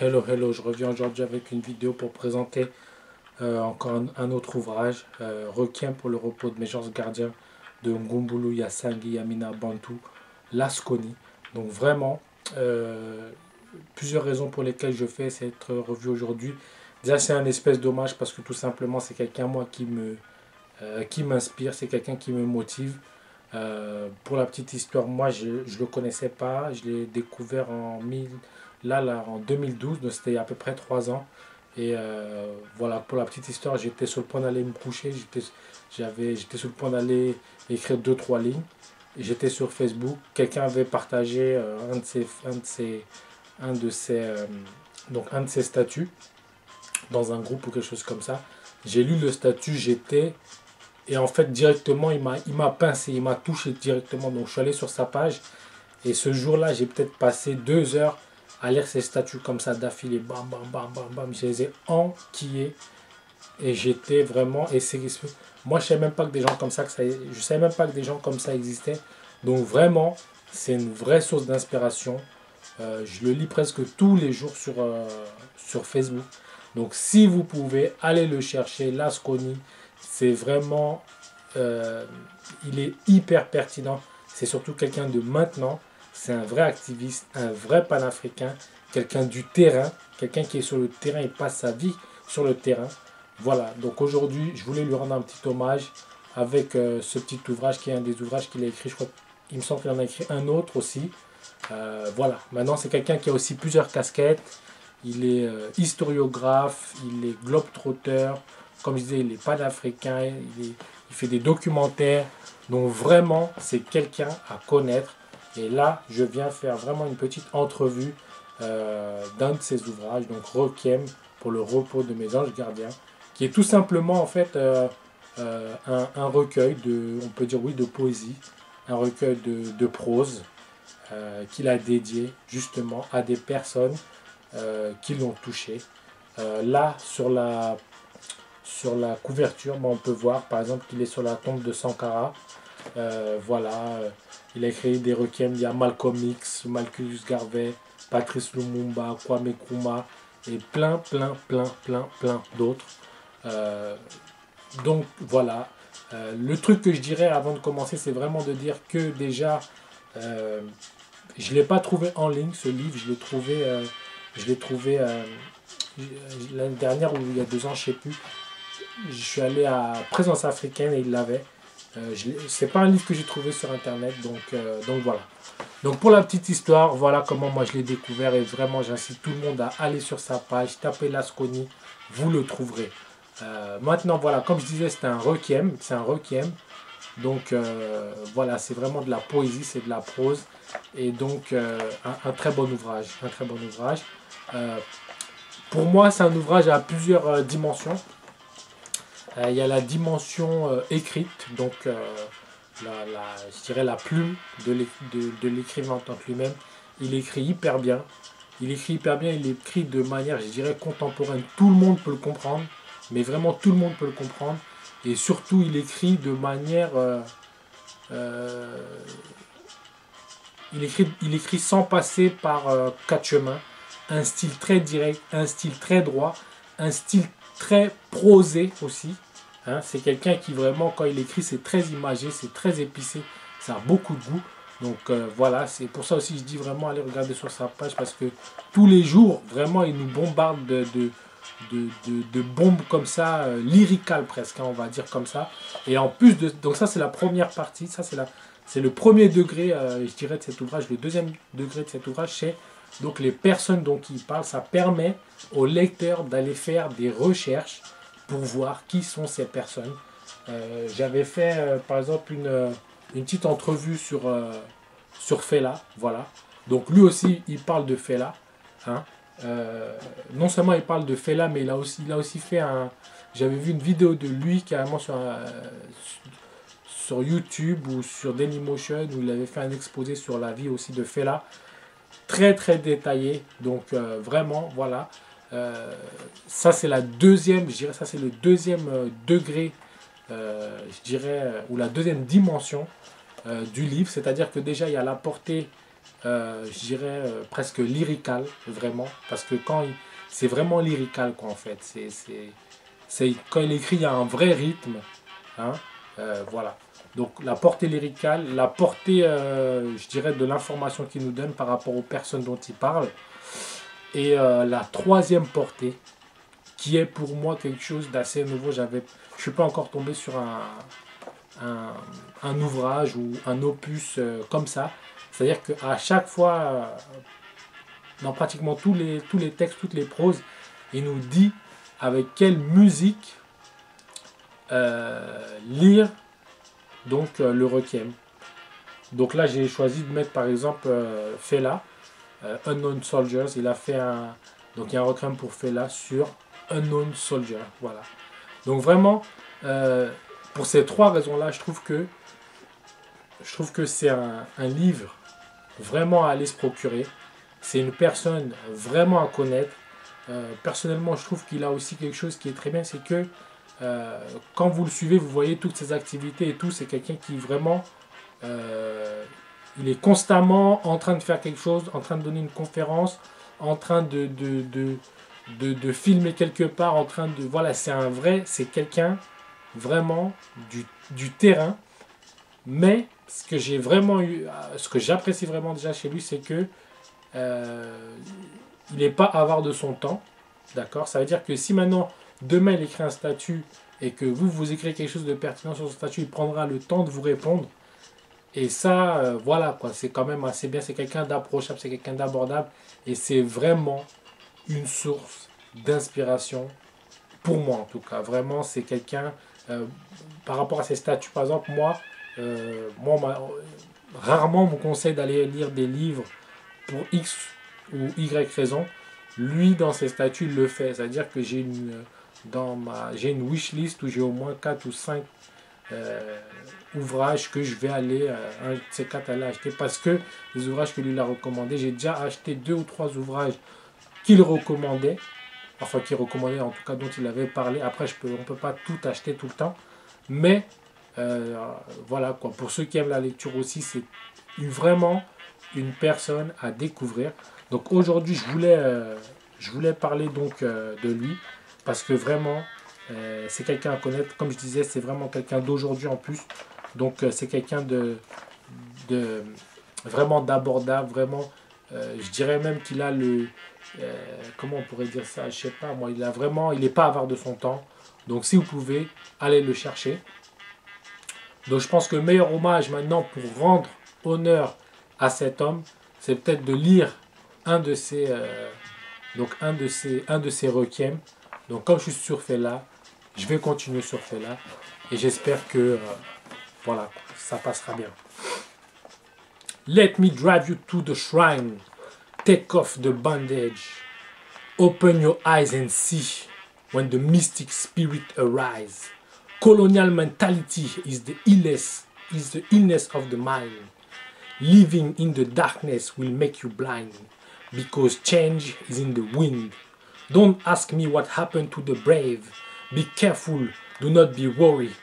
Hello, hello, je reviens aujourd'hui avec une vidéo pour présenter encore un autre ouvrage, Requiem pour le repos de mes anges gardiens de Ngumbulu Yasangi Yamina Bantu Lasconi. Donc vraiment, plusieurs raisons pour lesquelles je fais cette revue aujourd'hui. Déjà, c'est un espèce d'hommage parce que tout simplement, c'est quelqu'un, moi, qui m'inspire, c'est quelqu'un qui me motive. Pour la petite histoire, moi je ne le connaissais pas, je l'ai découvert en 2012, donc c'était à peu près 3 ans. Et voilà, pour la petite histoire, j'étais sur le point d'aller me coucher, j'étais sur le point d'aller écrire deux trois lignes. Et j'étais sur Facebook, quelqu'un avait partagé un de ses statuts dans un groupe ou quelque chose comme ça. J'ai lu le statut, et en fait, directement, il m'a pincé, il m'a touché directement. Donc, je suis allé sur sa page. Et ce jour-là, j'ai peut-être passé 2 heures à lire ses statuts comme ça d'affilée. Bam, bam, bam, bam, bam. Je les ai enquillés. Et j'étais vraiment. Moi, je ne savais même pas que des gens comme ça, je savais même pas que des gens comme ça existaient. Donc, vraiment, c'est une vraie source d'inspiration. Je le lis presque tous les jours sur Facebook. Donc, si vous pouvez, allez le chercher. Lasconi. C'est vraiment, il est hyper pertinent. C'est surtout quelqu'un de maintenant. C'est un vrai activiste, un vrai panafricain, quelqu'un du terrain, quelqu'un qui est sur le terrain et passe sa vie sur le terrain. Voilà, donc aujourd'hui, je voulais lui rendre un petit hommage avec ce petit ouvrage qui est un des ouvrages qu'il a écrit. Je crois, il me semble qu'il en a écrit un autre aussi. Voilà, maintenant c'est quelqu'un qui a aussi plusieurs casquettes. Il est historiographe, il est globe-trotteur. Comme je disais, il est panafricain, il fait des documentaires. Donc vraiment, c'est quelqu'un à connaître. Et là, je viens faire vraiment une petite entrevue d'un de ses ouvrages, donc Requiem pour le repos de mes anges gardiens, qui est tout simplement en fait un recueil on peut dire oui, de poésie, un recueil de prose qu'il a dédié justement à des personnes qui l'ont touché. Là, sur la couverture, on peut voir par exemple qu'il est sur la tombe de Sankara. Voilà, il a écrit des requiems. Il y a Malcolm X, Marcus Garvey, Patrice Lumumba, Kwame Nkrumah et plein d'autres. Donc voilà, le truc que je dirais avant de commencer, c'est vraiment de dire que déjà, je ne l'ai pas trouvé en ligne ce livre, je l'ai trouvé l'année dernière ou il y a 2 ans, je ne sais plus. Je suis allé à Présence africaine et il l'avait. C'est pas un livre que j'ai trouvé sur internet, donc voilà. Donc pour la petite histoire, voilà comment moi je l'ai découvert et vraiment j'incite tout le monde à aller sur sa page, taper Lasconi, vous le trouverez. Maintenant voilà, comme je disais, c'est un requiem. Donc voilà, c'est vraiment de la poésie, c'est de la prose et donc un très bon ouvrage, pour moi, c'est un ouvrage à plusieurs dimensions. Il y a la dimension écrite, donc je dirais la plume de l'écrivain en tant que lui-même. Il écrit hyper bien. Il écrit de manière, je dirais, contemporaine. Tout le monde peut le comprendre, mais vraiment tout le monde peut le comprendre. Et surtout, il écrit de manière... il écrit sans passer par 4 chemins. Un style très direct, un style très droit, un style très prosé aussi. Hein, c'est quelqu'un qui vraiment, quand il écrit, c'est très imagé, c'est très épicé, ça a beaucoup de goût. Donc voilà, c'est pour ça aussi je dis vraiment allez regarder sur sa page parce que tous les jours, vraiment, il nous bombarde de bombes comme ça, lyricales presque, hein, on va dire comme ça. Et en plus de... Donc ça c'est la première partie, c'est le premier degré, je dirais, de cet ouvrage. Le deuxième degré de cet ouvrage, c'est donc les personnes dont il parle. Ça permet au lecteur d'aller faire des recherches pour voir qui sont ces personnes. J'avais fait par exemple une petite entrevue sur Fela, voilà. Donc lui aussi il parle de Fela, hein. Non seulement il parle de Fela, mais il a aussi fait j'avais vu une vidéo de lui carrément sur YouTube ou sur Dailymotion où il avait fait un exposé sur la vie aussi de Fela, très très détaillé. Donc vraiment voilà. Ça c'est la deuxième, je dirais, ça c'est le deuxième degré, je dirais, ou la deuxième dimension du livre, c'est-à-dire que déjà il y a la portée je dirais, presque lyrical, vraiment. Parce que c'est vraiment lyrical, quoi, en fait. Quand il écrit, il y a un vrai rythme. Hein, voilà. Donc la portée lyricale, la portée, je dirais, de l'information qu'il nous donne par rapport aux personnes dont il parle. Et la troisième portée, qui est pour moi quelque chose d'assez nouveau. Je ne suis pas encore tombé sur un ouvrage ou un opus comme ça. C'est-à-dire qu'à chaque fois, dans pratiquement tous les textes, toutes les proses, il nous dit avec quelle musique lire donc le requiem. Donc là, j'ai choisi de mettre par exemple Fela, Unknown Soldiers. Il a fait donc il y a un requiem pour Fela sur Unknown Soldier. Voilà. Donc vraiment, pour ces trois raisons-là, je trouve que c'est un livre vraiment à aller se procurer. C'est une personne vraiment à connaître. Personnellement, je trouve qu'il a aussi quelque chose qui est très bien, c'est que quand vous le suivez, vous voyez toutes ses activités et tout. C'est quelqu'un qui vraiment, il est constamment en train de faire quelque chose, en train de donner une conférence, en train de filmer quelque part, en train de... Voilà, c'est quelqu'un vraiment du terrain. Mais ce que j'ai vraiment eu, ce que j'apprécie vraiment déjà chez lui, c'est que il n'est pas avare de son temps. D'accord? Ça veut dire que si maintenant, demain, il écrit un statut et que vous écrivez quelque chose de pertinent sur son statut, il prendra le temps de vous répondre. Et ça, voilà, quoi, c'est quand même assez bien. C'est quelqu'un d'approchable, c'est quelqu'un d'abordable. Et c'est vraiment une source d'inspiration pour moi, en tout cas. Vraiment, c'est quelqu'un, par rapport à ses statuts, par exemple, rarement on me conseille d'aller lire des livres pour X ou Y raison. Lui, dans ses statuts, il le fait. C'est-à-dire que j'ai une wishlist où j'ai au moins 4 ou 5 ouvrages que je vais aller, un de ces 4 aller acheter parce que les ouvrages que lui a recommandés, j'ai déjà acheté 2 ou 3 ouvrages qu'il recommandait, enfin qu'il recommandait en tout cas dont il avait parlé. Après, on ne peut pas tout acheter tout le temps, mais voilà quoi. Pour ceux qui aiment la lecture aussi, c'est vraiment une personne à découvrir. Donc aujourd'hui, je voulais parler donc de lui parce que vraiment, c'est quelqu'un à connaître. Comme je disais, c'est vraiment quelqu'un d'aujourd'hui en plus. Donc c'est quelqu'un de vraiment d'abordable, vraiment. Je dirais même qu'il a comment on pourrait dire ça, je sais pas moi, il n'est pas avare de son temps. Donc si vous pouvez, allez le chercher. Donc je pense que le meilleur hommage maintenant pour rendre honneur à cet homme, c'est peut-être de lire un de ses requiem. Donc comme je suis sur Fela, je vais continuer sur Fela et j'espère que voilà, ça passera bien. Let me drive you to the shrine. Take off the bandage. Open your eyes and see when the mystic spirit arise. Colonial mentality is the illness of the mind. Living in the darkness will make you blind because change is in the wind. Don't ask me what happened to the brave. Be careful, do not be worried.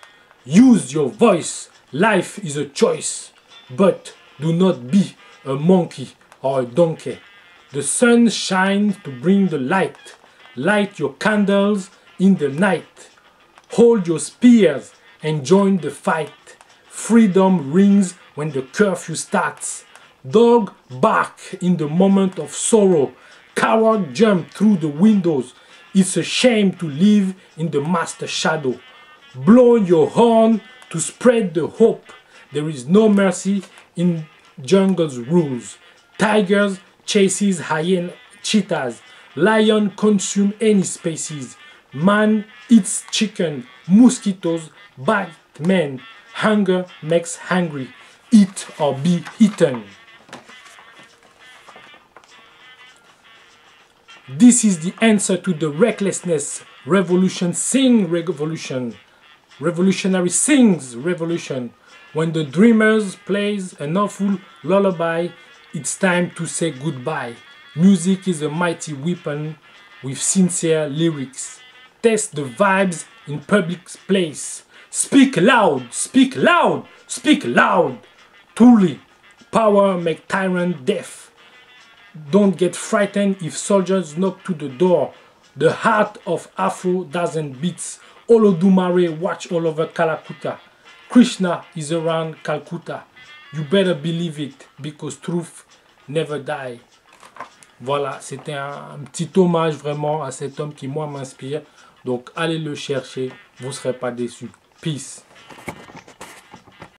Use your voice. Life is a choice, but do not be a monkey or a donkey. The sun shines to bring the light. Light your candles in the night. Hold your spears and join the fight. Freedom rings when the curfew starts. Dog bark in the moment of sorrow. Coward jump through the windows. It's a shame to live in the master shadow. Blow your horn to spread the hope. There is no mercy in jungle's rules. Tigers chases hyena, cheetahs. Lion consume any species. Man eats chicken. Mosquitoes bite men. Hunger makes hungry. Eat or be eaten. This is the answer to the recklessness. Revolution sing revolution. Revolutionary sings revolution. When the dreamers plays an awful lullaby, it's time to say goodbye. Music is a mighty weapon with sincere lyrics. Test the vibes in public place. Speak loud, speak loud, speak loud. Truly, Power make tyrant deaf. Don't get frightened if soldiers knock to the door. The heart of Afro doesn't beat. Olodumare watch all over Calcutta. Krishna is around Calcutta. You better believe it because truth never die. Voilà, c'était un petit hommage vraiment à cet homme qui moi m'inspire. Donc allez le chercher, vous ne serez pas déçus. Peace.